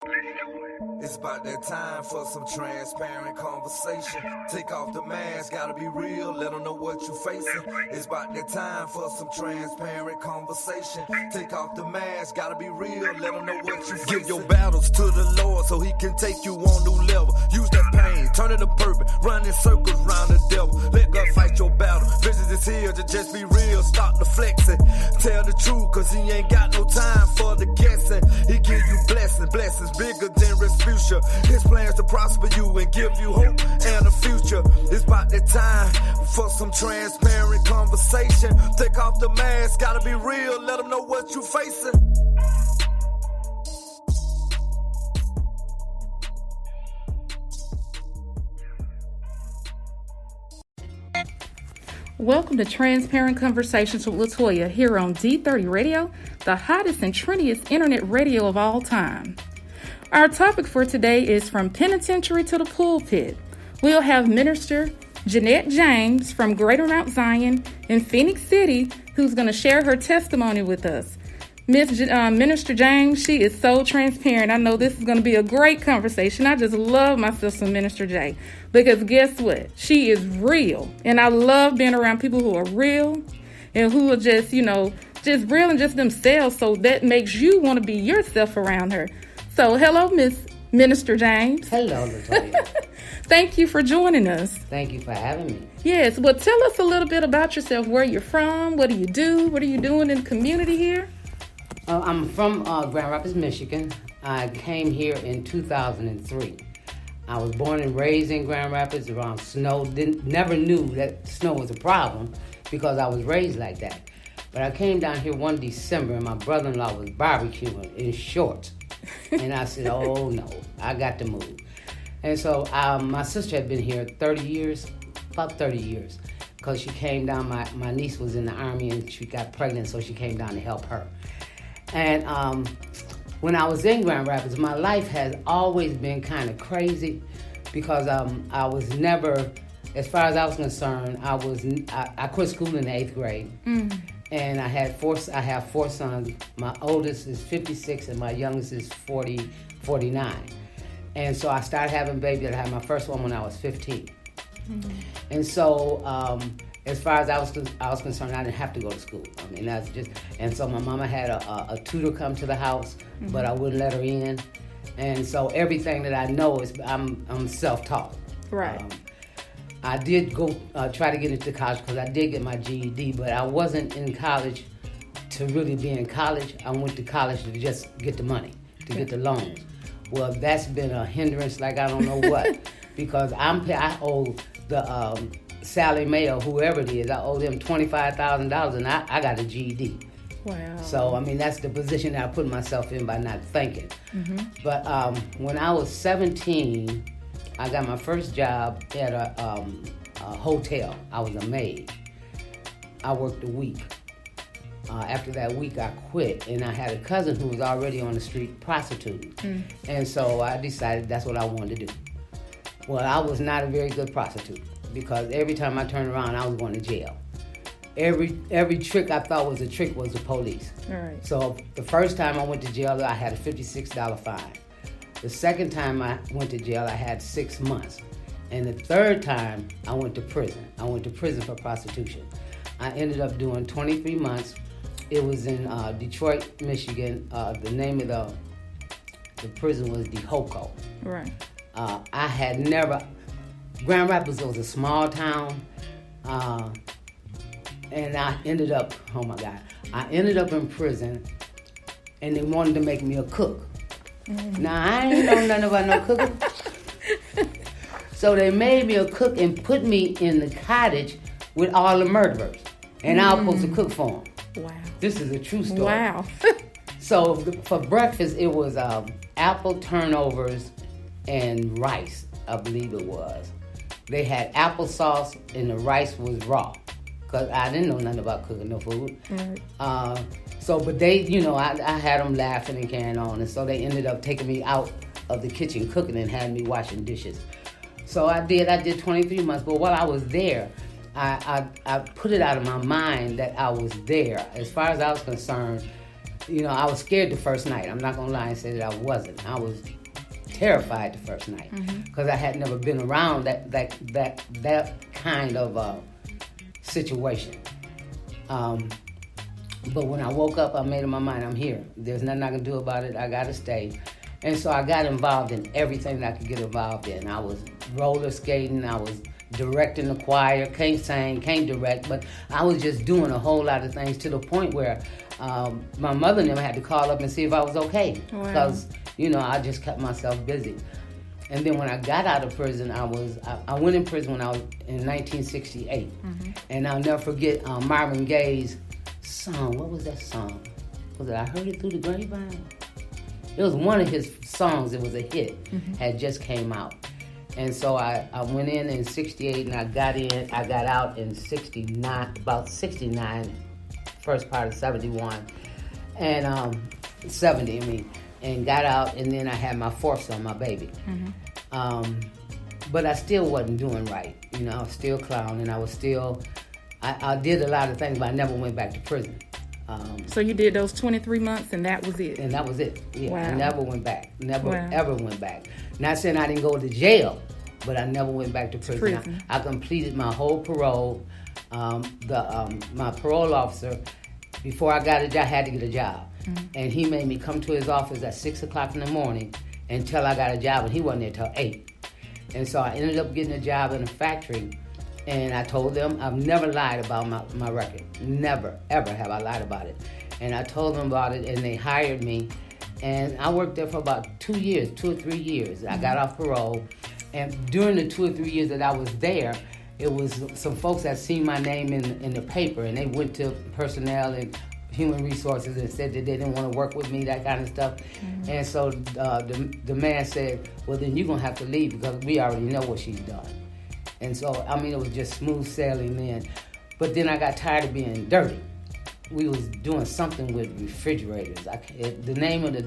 It's about that time for some transparent conversation. Take off the mask, gotta be real, let them know what you facing. It's about that time for some transparent conversation. Take off the mask, gotta be real, let them know what you facing. Give your battles to the Lord so he can take you on new level. Use that pain, turn it to purpose, run in circles round the devil. Let God fight your battle. Visions is here to just be real, stop the flexing. Tell the truth, cause he ain't got no time for the guessing. He give you blessings bigger than Respucia. His plans to prosper you and give you hope and a future. It's about that time for some transparent conversation. Take off the mask, gotta be real, let them know what you facing. Welcome to Transparent Conversations with LaToya here on D30 Radio, the hottest and trendiest internet radio of all time. Our topic for today is From Penitentiary to the Pulpit. We'll have Minister Jeanette James from Greater Mount Zion in Phoenix City, who's going to share her testimony with us. Minister James, she is so transparent. I know this is going to be a great conversation. I just love my sister, Minister J, because guess what? She is real. And I love being around people who are real and who are just real and just themselves. So that makes you want to be yourself around her. So hello, Minister James. Hello, LaToya. Thank you for joining us. Thank you for having me. Yes. Well, tell us a little bit about yourself, where you're from, what do you do, what are you doing in the community here? I'm from Grand Rapids, Michigan. I came here in 2003. I was born and raised in Grand Rapids around snow. Never knew that snow was a problem because I was raised like that. But I came down here one December and my brother-in-law was barbecuing in shorts. And I said, oh no, I got to move. And so my sister had been here about 30 years, because she came down, my niece was in the Army and she got pregnant, so she came down to help her. And when I was in Grand Rapids, my life has always been kind of crazy because I was never, as far as I was concerned, I quit school in the 8th grade. Mm. And I have four sons. My oldest is 56 and my youngest is 49. And so I started having babies. I had my first one when I was 15. Mm-hmm. And so as far as I was concerned, I didn't have to go to school. I mean, that's just, and so my mama had a tutor come to the house, mm-hmm. but I wouldn't let her in. And so everything that I know is I'm self-taught. Right. I did go try to get into college because I did get my GED, but I wasn't in college to really be in college. I went to college to just get the money, to get the loans. Well, that's been a hindrance like I don't know what, because I owe the Sally Mae or whoever it is, I owe them $25,000 and I got a GED. Wow. So, I mean, that's the position that I put myself in by not thinking. Mm-hmm. But when I was 17, I got my first job at a hotel. I was a maid. I worked a week. After that week, I quit, and I had a cousin who was already on the street prostituting. Mm. And so I decided that's what I wanted to do. Well, I was not a very good prostitute because every time I turned around, I was going to jail. Every trick I thought was a trick was the police. All right. So the first time I went to jail, I had a $56 fine. The second time I went to jail, I had 6 months. And the third time, I went to prison. I went to prison for prostitution. I ended up doing 23 months. It was in Detroit, Michigan. The name of the prison was DeHoco. Right. I had never... Grand Rapids was a small town. And I ended up... Oh, my God. I ended up in prison, and they wanted to make me a cook. Now, I ain't know nothing about no cooking. So they made me a cook and put me in the cottage with all the murderers. And I was supposed to cook for them. Wow. This is a true story. Wow. So for breakfast, it was apple turnovers and rice, I believe it was. They had applesauce and the rice was raw. Because I didn't know nothing about cooking no food. Right. But they, I had them laughing and carrying on. And so they ended up taking me out of the kitchen cooking and had me washing dishes. So I did 23 months. But while I was there, I put it out of my mind that I was there. As far as I was concerned, I was scared the first night. I'm not gonna lie and say that I wasn't. I was terrified the first night because I had never been around that kind of situation. But when I woke up, I made up my mind, I'm here. There's nothing I can do about it. I gotta stay. And so I got involved in everything that I could get involved in. I was roller skating. I was directing the choir. Can't sing, can't direct, but I was just doing a whole lot of things to the point where my mother and them had to call up and see if I was okay. Because, I just kept myself busy. And then when I got out of prison, I went in prison when I was in 1968. And I'll never forget Marvin Gaye's song. What was that song? Was it I Heard It Through the Grapevine? It was one of his songs. It was a hit. Had just came out. And so I went in 68 and I got out in 69, about 69, first part of 71. And 70, I mean. And got out, and then I had my fourth son, my baby. But I still wasn't doing right. I was still clowning. I was still, I did a lot of things, but I never went back to prison. So you did those 23 months, and that was it? And that was it. Yeah, wow. I never went back. Never, ever went back. Not saying I didn't go to jail, but I never went back to prison. I completed my whole parole. My parole officer, before I got a job, I had to get a job. And he made me come to his office at 6 o'clock in the morning until I got a job, and he wasn't there till 8. And so I ended up getting a job in a factory, and I told them I've never lied about my record. Never, ever have I lied about it. And I told them about it, and they hired me. And I worked there for about 2 or 3 years. I got off parole. And during the 2 or 3 years that I was there, it was some folks that seen my name in the paper, and they went to personnel and human resources and said that they didn't want to work with me, that kind of stuff. And so the man said, well, then you're going to have to leave because we already know what she's done. And so, it was just smooth sailing then. But then I got tired of being dirty. We was doing something with refrigerators. The name of the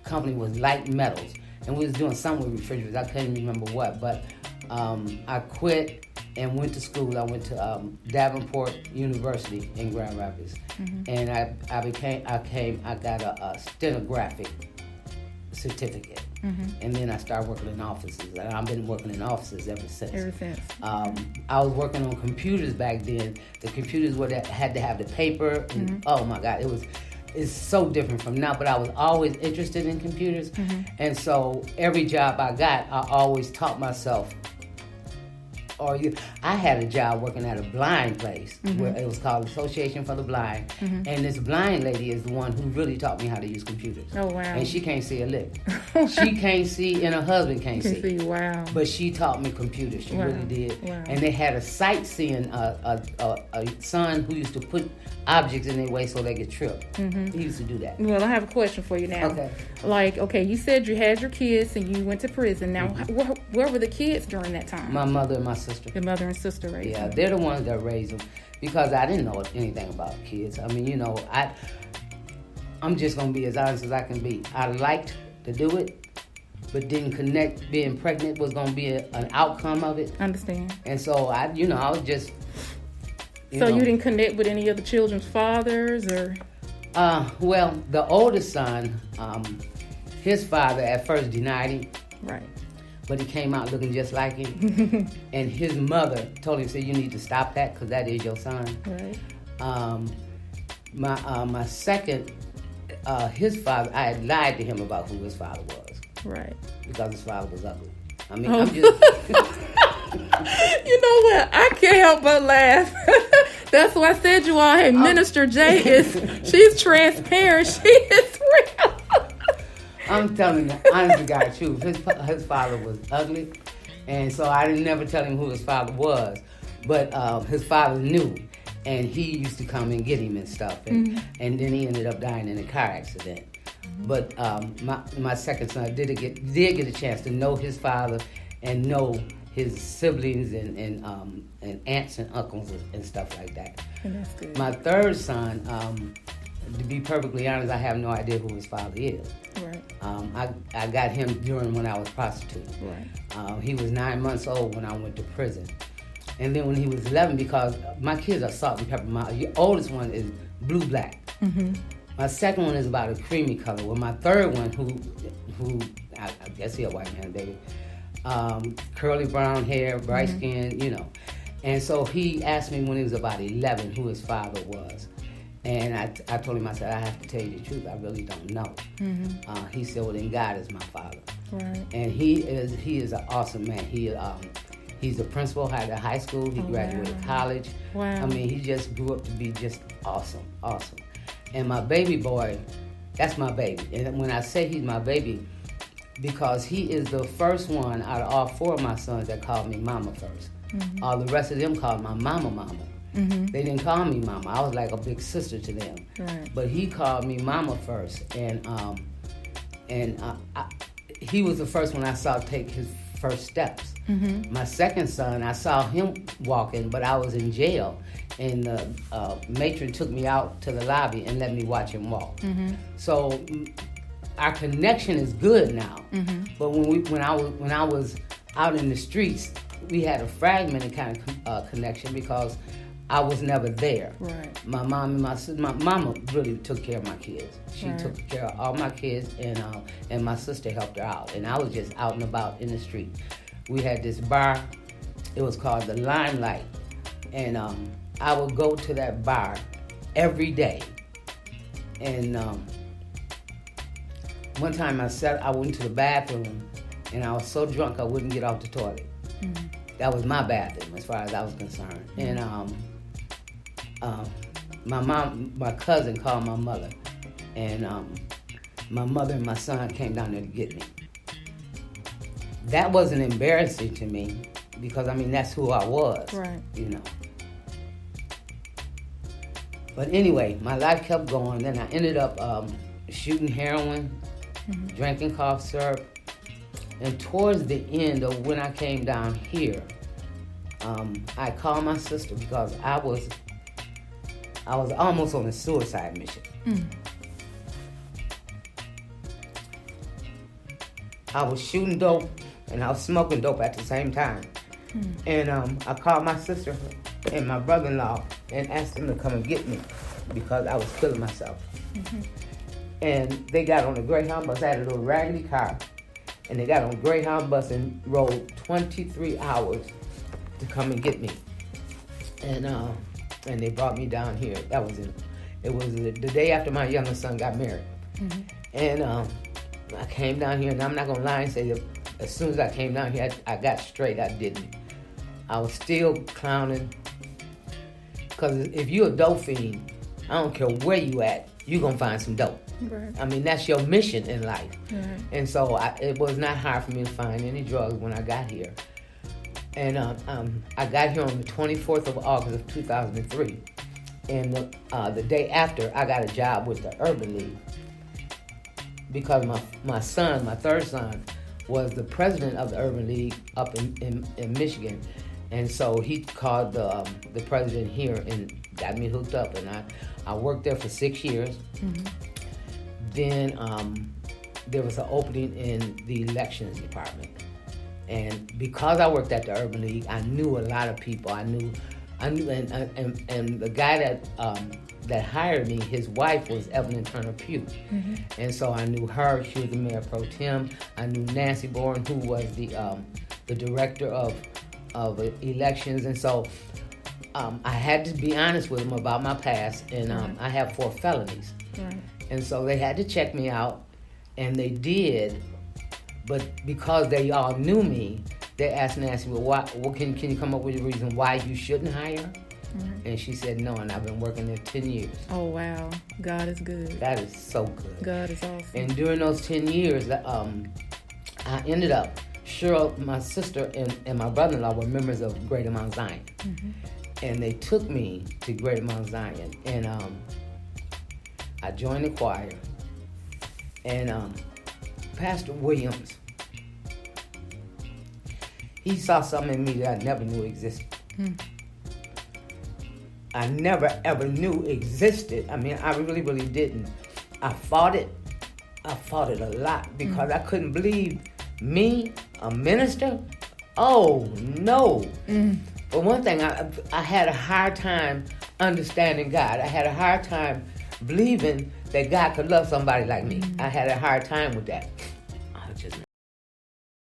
company was Light Metals. And we was doing something with refrigerators. I can't remember what, but I quit and went to school. I went to Davenport University in Grand Rapids, and I got a stenographic certificate, and then I started working in offices, and I've been working in offices ever since. I was working on computers back then. The computers had to have the paper, and oh my God, it's so different from now, but I was always interested in computers, and so every job I got, I always taught myself. I had a job working at a blind place where it was called Association for the Blind, and this blind lady is the one who really taught me how to use computers. Oh wow! And she can't see a lick. She can't see, and her husband can't see. Wow! But she taught me computers. She really did. Wow. And they had a sightseeing a son who used to put objects in their way so they could trip. He used to do that. Well, I have a question for you now. Okay. You said you had your kids and you went to prison. Now, where were the kids during that time? My mother and my sister. Your mother and sister raised them. They're the ones that raised them because I didn't know anything about kids. I'm just going to be as honest as I can be. I liked to do it, but didn't connect being pregnant was going to be an outcome of it. Understand. And so, I was just... You didn't connect with any of the children's fathers, or? Well, the oldest son, his father at first denied him. Right. But he came out looking just like him. And his mother told him, you need to stop that because that is your son. Right. My second, his father, I had lied to him about who his father was. Right. Because his father was ugly. I'm just... You know what? I can't help but laugh. That's why I said you all, hey, Minister J she's transparent. She is real. I'm telling you, honest to God, truth. His father was ugly, and so I didn't never tell him who his father was. But his father knew, and he used to come and get him and stuff. And then he ended up dying in a car accident. But my second son did get a chance to know his father and know his siblings and aunts and uncles and stuff like that. And that's good. My third son, to be perfectly honest, I have no idea who his father is. Right. I got him when I was prostituting. Right. He was 9 months old when I went to prison. And then when he was 11, because my kids are salt and pepper. My oldest one is blue-black. My second one is about a creamy color. Well, my third one, who I guess he a white man, baby, curly brown hair, bright skin, you know. And so he asked me when he was about 11 who his father was. And I told him, I said, I have to tell you the truth, I really don't know. He said, well, then God is my father. Right. And he is an awesome man. He's a principal at a high school. He graduated college. Wow. I mean, he just grew up to be just awesome. And my baby boy, that's my baby. And when I say he's my baby, because he is the first one out of all 4 of my sons that called me mama first. All the rest of them called my mama. They didn't call me mama. I was like a big sister to them. Right. But he called me mama first. And he was the first one I saw take his first steps. My second son, I saw him walking, but I was in jail, and the matron took me out to the lobby and let me watch him walk. So our connection is good now. But when I was out in the streets, we had a fragmented kind of connection because I was never there. Right. My mom and my mama really took care of my kids. She Right. took care of all my kids, and my sister helped her out. And I was just out and about in the street. We had this bar. It was called the Limelight, and I would go to that bar every day. And one time I went to the bathroom, and I was so drunk I wouldn't get off the toilet. That was my bathroom as far as I was concerned. And my cousin called my mother, and my mother and my son came down there to get me. That wasn't embarrassing to me because, I mean, that's who I was, Right. you know. But anyway, my life kept going. Then I ended up shooting heroin, drinking cough syrup. And towards the end of when I came down here, I called my sister because I was almost on a suicide mission. I was shooting dope and I was smoking dope at the same time. And I called my sister and my brother-in-law and asked them to come and get me because I was killing myself. And they got on a Greyhound bus. I had a little raggedy car. And they got on a Greyhound bus and rode 23 hours to come and get me. And they brought me down here. That was it. It was the day after my youngest son got married. And I came down here, and I'm not gonna lie and say that as soon as I came down here, I got straight. I didn't. I was still clowning. Because if you're a dope fiend, I don't care where you at, you're gonna find some dope. Right. I mean, that's your mission in life. Right. And so it was not hard for me to find any drugs when I got here. And I got here on the 24th of August of 2003. And the day after, I got a job with the Urban League. Because my son, my third son, was the president of the Urban League up in Michigan. And so he called the president here and got me hooked up. And I worked there for 6 years. Then there was an opening in the elections department. And because I worked at the Urban League, I knew a lot of people. I knew, and the guy that hired me, his wife was Evelyn Turner Pugh. And so I knew her. She was the mayor pro tem. I knew Nancy Bourne, who was the director of elections. And so I had to be honest with them about my past. And I have 4 felonies. Right. And so they had to check me out, and they did. But because they all knew me, they asked Nancy, well, can you come up with a reason why you shouldn't hire? And she said no, and I've been working there 10 years. Oh, wow. God is good. That is so good. God is awesome. And during those 10 years, I ended up, Cheryl, my sister, and my brother-in-law were members of Greater Mount Zion. And they took me to Greater Mount Zion. And I joined the choir. And Pastor Williams, he saw something in me that I never knew existed. I never ever knew existed. I mean, I really, really didn't. I fought it a lot because I couldn't believe me, a minister. Oh no. For one thing, I had a hard time understanding God. I had a hard time believing that God could love somebody like me. I had a hard time with that.